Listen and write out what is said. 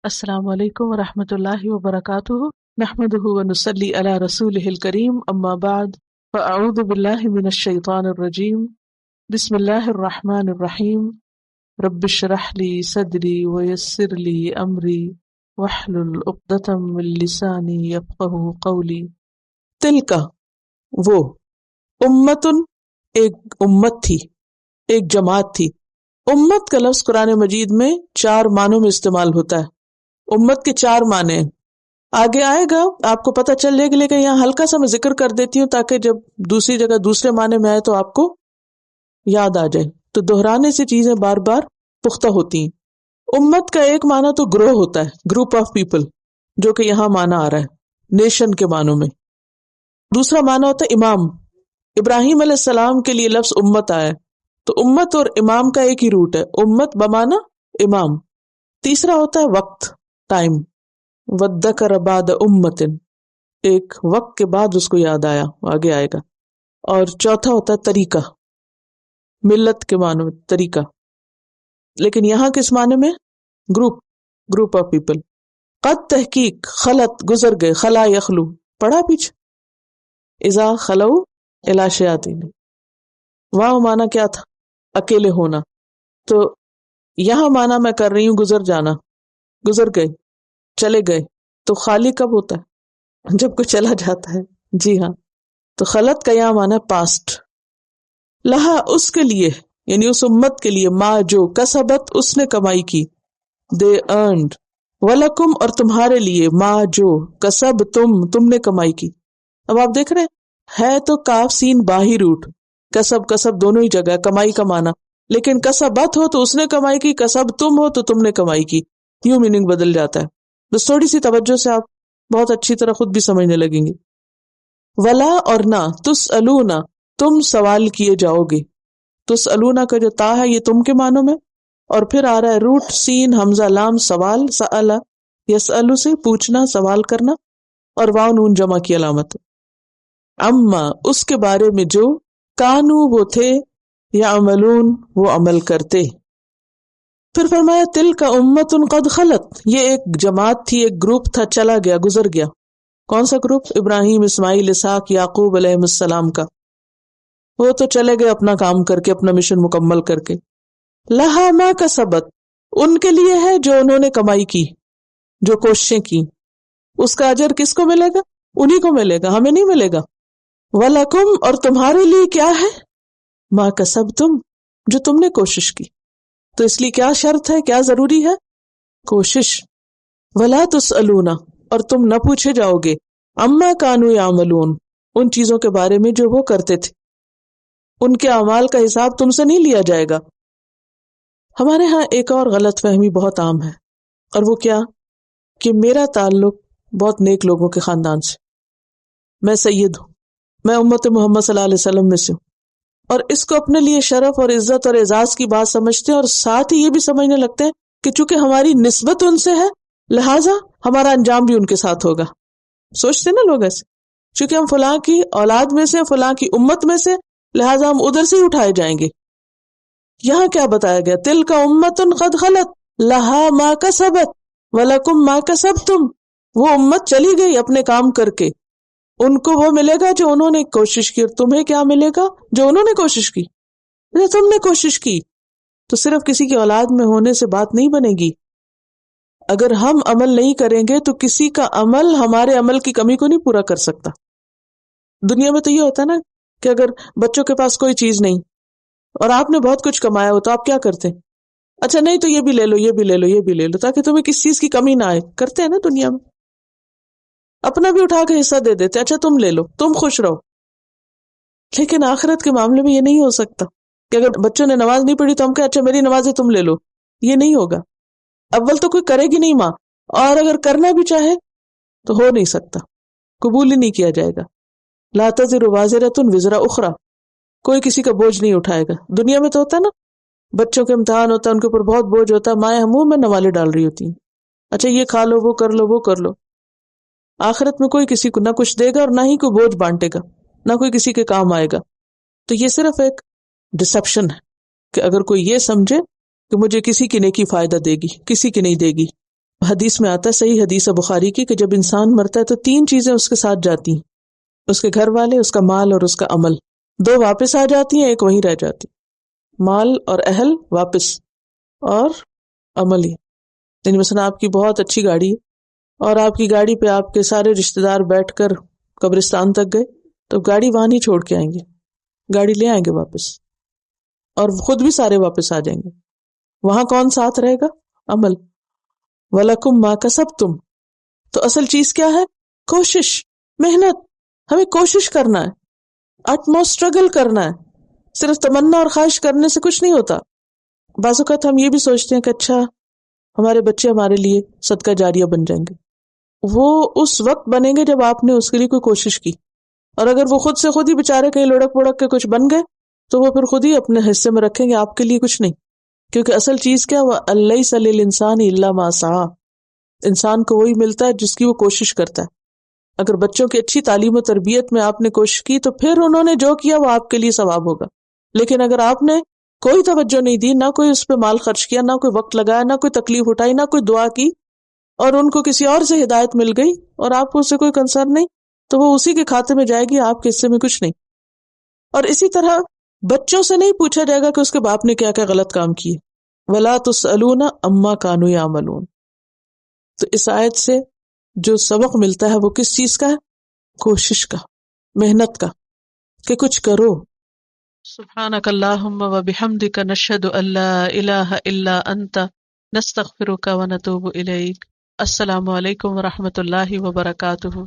السلام علیکم ورحمۃ اللہ وبرکاتہ، نحمده ونصلی علی رسولہ الکریم، اما بعد فاعوذ باللہ من الشیطان الرجیم، بسم اللہ الرحمن الرحیم، رب اشرح لی صدری ویسر لی امری واحلل عقدۃ من لسانی یفقہوا قولی۔ تلک وہ، امتن ایک امت تھی، ایک جماعت تھی۔ امت کا لفظ قرآن مجید میں 4 معنوں میں استعمال ہوتا ہے۔ امت کے 4 معنی ہیں، آگے آئے گا آپ کو پتہ چل جائے گا، لیکن یہاں ہلکا سا میں ذکر کر دیتی ہوں تاکہ جب دوسری جگہ دوسرے معنی میں آئے تو آپ کو یاد آ جائے، تو دہرانے سے چیزیں بار بار پختہ ہوتی ہیں۔ امت کا ایک معنی تو گروہ ہوتا ہے، گروپ آف پیپل، جو کہ یہاں معنی آ رہا ہے نیشن کے معنوں میں۔ دوسرا معنی ہوتا ہے امام، ابراہیم علیہ السلام کے لیے لفظ امت آیا ہے، تو امت اور امام کا ایک ہی روٹ ہے، امت بمعنی امام۔ تیسرا ہوتا ہے وقت، ٹائم، وَذَّكَرَ بَعْدَ أُمَّةٍ، ایک وقت کے بعد اس کو یاد آیا، آگے آئے گا۔ اور چوتھا ہوتا ہے طریقہ، ملت کے معنی میں طریقہ، لیکن یہاں کس معنی میں؟ Group of people. قد تحقیق، خلط گزر گئے، خلا یخلو پڑھا پیچھے، اذا خلو الی شیاطین، وہاں معنی کیا تھا؟ اکیلے ہونا، تو یہاں معنی میں کر رہی ہوں گزر جانا، گزر گئے، چلے گئے۔ تو خالی کب ہوتا ہے؟ جب کوئی چلا جاتا ہے، جی ہاں۔ تو خلط کا یہاں معنی پاسٹ۔ لہا اس کے لیے، یعنی اس امت کے لیے، ما جو کسبت اس نے کمائی کی، دے ارنڈ، ولکم اور تمہارے لیے، ما جو کسب تم نے کمائی کی۔ اب آپ دیکھ رہے ہیں، ہے تو کاف سین باہی روٹ، کسب دونوں ہی جگہ کمائی کا معنی، لیکن کسبت ہو تو اس نے کمائی کی، کسب تم ہو تو تم نے کمائی کی، یوں میننگ بدل جاتا ہے۔ بس تھوڑی سی توجہ سے آپ بہت اچھی طرح خود بھی سمجھنے لگیں گے۔ ولا اور نہ، تسألون تم سوال کیے جاؤ گے، تسألون کا جو تا ہے یہ تم کے معنوں میں، اور پھر آ رہا ہے روٹ سین حمزہ لام سوال، سأل یسأل سے پوچھنا، سوال کرنا، اور واو نون جمع کی علامت۔ اما اس کے بارے میں جو کانو وہ تھے، یا عملون وہ عمل کرتے۔ پھر فرمایا تل کا امت قد خلت، یہ ایک جماعت تھی، ایک گروپ تھا، چلا گیا، گزر گیا۔ کون سا گروپ؟ ابراہیم، اسماعیل، اسحاق، یعقوب علیہ السلام کا۔ وہ تو چلے گئے اپنا کام کر کے، اپنا مشن مکمل کر کے۔ لہا ما کسبت، ان کے لیے ہے جو انہوں نے کمائی کی، جو کوششیں کی، اس کا اجر کس کو ملے گا؟ انہی کو ملے گا، ہمیں نہیں ملے گا۔ ولکم اور تمہارے لیے کیا ہے؟ ما کسبتم، جو تم نے کوشش کی۔ تو اس لیے کیا شرط ہے، کیا ضروری ہے؟ کوشش۔ ولا تسألون اور تم نہ پوچھے جاؤ گے، اما کانوا یعملون ان چیزوں کے بارے میں جو وہ کرتے تھے، ان کے اعمال کا حساب تم سے نہیں لیا جائے گا۔ ہمارے ہاں ایک اور غلط فہمی بہت عام ہے، اور وہ کیا کہ میرا تعلق بہت نیک لوگوں کے خاندان سے، میں سید ہوں، میں امت محمد صلی اللہ علیہ وسلم میں سے ہوں، اور اس کو اپنے لیے شرف اور عزت اور اعزاز کی بات سمجھتے ہیں، اور ساتھ ہی یہ بھی سمجھنے لگتے ہیں کہ چونکہ ہماری نسبت ان سے ہے لہٰذا ہمارا انجام بھی ان کے ساتھ ہوگا۔ سوچتے نا لوگ ایسے، چونکہ ہم فلاں کی اولاد میں سے، فلاں کی امت میں سے، لہٰذا ہم ادھر سے ہی اٹھائے جائیں گے۔ یہاں کیا بتایا گیا؟ تلک امت قد خلت لہا ما کسبت ولکم ما کسبتم، وہ امت چلی گئی اپنے کام کر کے، ان کو وہ ملے گا جو انہوں نے کوشش کی، اور تمہیں کیا ملے گا؟ جو انہوں نے کوشش کی۔ تم نے کوشش کی تو صرف کسی کی اولاد میں ہونے سے بات نہیں بنے گی۔ اگر ہم عمل نہیں کریں گے تو کسی کا عمل ہمارے عمل کی کمی کو نہیں پورا کر سکتا۔ دنیا میں تو یہ ہوتا ہے نا کہ اگر بچوں کے پاس کوئی چیز نہیں اور آپ نے بہت کچھ کمایا ہو تو آپ کیا کرتے ہیں؟ اچھا نہیں تو یہ بھی لے لو، یہ بھی لے لو، یہ بھی لے لو، تاکہ تمہیں کسی چیز کی کمی نہ آئے۔ کرتے ہیں نا دنیا میں، اپنا بھی اٹھا کے حصہ دے دیتے، اچھا تم لے لو، تم خوش رہو۔ لیکن آخرت کے معاملے میں یہ نہیں ہو سکتا کہ اگر بچوں نے نماز نہیں پڑھی تو ہم کہیں اچھا میری نمازیں تم لے لو، یہ نہیں ہوگا۔ اول تو کوئی کرے گی نہیں ماں، اور اگر کرنا بھی چاہے تو ہو نہیں سکتا، قبول ہی نہیں کیا جائے گا۔ لا تزر وازرۃ وزر اخرى، کوئی کسی کا بوجھ نہیں اٹھائے گا۔ دنیا میں تو ہوتا ہے نا، بچوں کے امتحان ہوتا ہے، ان کے اوپر بہت بوجھ ہوتا ہے، مائیں منہ میں نوالے ڈال رہی ہوتی ہیں، اچھا یہ کھا لو، وہ کر لو، وہ کر لو۔ آخرت میں کوئی کسی کو نہ کچھ دے گا اور نہ ہی کوئی بوجھ بانٹے گا، نہ کوئی کسی کے کام آئے گا۔ تو یہ صرف ایک ڈسپشن ہے کہ اگر کوئی یہ سمجھے کہ مجھے کسی کی نیکی فائدہ دے گی، کسی کی نہیں دے گی، حدیث میں آتا ہے، صحیح حدیث ہے بخاری کی، کہ جب انسان مرتا ہے تو 3 چیزیں اس کے ساتھ جاتی ہیں، اس کے گھر والے، اس کا مال اور اس کا عمل. 2 واپس آ جاتی ہیں، ایک وہیں رہ جاتی. مال اور اہل واپس، اور عمل ہی. یعنی مثلا آپ کی بہت اچھی گاڑی ہے اور آپ کی گاڑی پہ آپ کے سارے رشتہ دار بیٹھ کر قبرستان تک گئے، تو گاڑی وہاں نہیں چھوڑ کے آئیں گے، گاڑی لے آئیں گے واپس، اور خود بھی سارے واپس آ جائیں گے. وہاں کون ساتھ رہے گا؟ عمل. وَلَكُمْ مَا كَسَبْتُمْ. تو اصل چیز کیا ہے؟ کوشش، محنت. ہمیں کوشش کرنا ہے، اٹموسٹ اسٹرگل کرنا ہے. صرف تمنا اور خواہش کرنے سے کچھ نہیں ہوتا. بعض اوقات ہم یہ بھی سوچتے ہیں کہ اچھا ہمارے بچے ہمارے لیے صدقہ جاریہ بن جائیں گے. وہ اس وقت بنیں گے جب آپ نے اس کے لیے کوئی کوشش کی، اور اگر وہ خود سے خود ہی بےچارے کہیں لڑک پڑک کے کچھ بن گئے تو وہ پھر خود ہی اپنے حصے میں رکھیں گے، آپ کے لیے کچھ نہیں. کیونکہ اصل چیز کیا، وَلَيْسَ لِلْإِنسَانِ إِلَّا مَا سَعَىٰ. انسان کو وہی ملتا ہے جس کی وہ کوشش کرتا ہے. اگر بچوں کی اچھی تعلیم و تربیت میں آپ نے کوشش کی تو پھر انہوں نے جو کیا وہ آپ کے لیے ثواب ہوگا. لیکن اگر آپ نے کوئی توجہ نہیں دی، نہ کوئی اس پہ مال خرچ کیا، نہ کوئی وقت لگایا، نہ کوئی تکلیف اٹھائی، نہ کوئی دعا کی، اور ان کو کسی اور سے ہدایت مل گئی اور آپ کو اس سے کوئی کنسرن نہیں، تو وہ اسی کے کھاتے میں جائے گی، آپ کے حصے میں کچھ نہیں. اور اسی طرح بچوں سے نہیں پوچھا جائے گا کہ اس کے باپ نے کیا کیا غلط کام کیے. وَلَا تُسْأَلُونَ عَمَّا كَانُوا يَعْمَلُونَ. تو اس آیت سے جو سبق ملتا ہے وہ کس چیز کا ہے؟ کوشش کا، محنت کا، کہ کچھ کرو. سبحانک اللہم و بحمدک نشہد ان لا الہ الا انت نستغفرک و نتوب الیک. السلام علیکم و رحمۃ اللہ وبرکاتہ.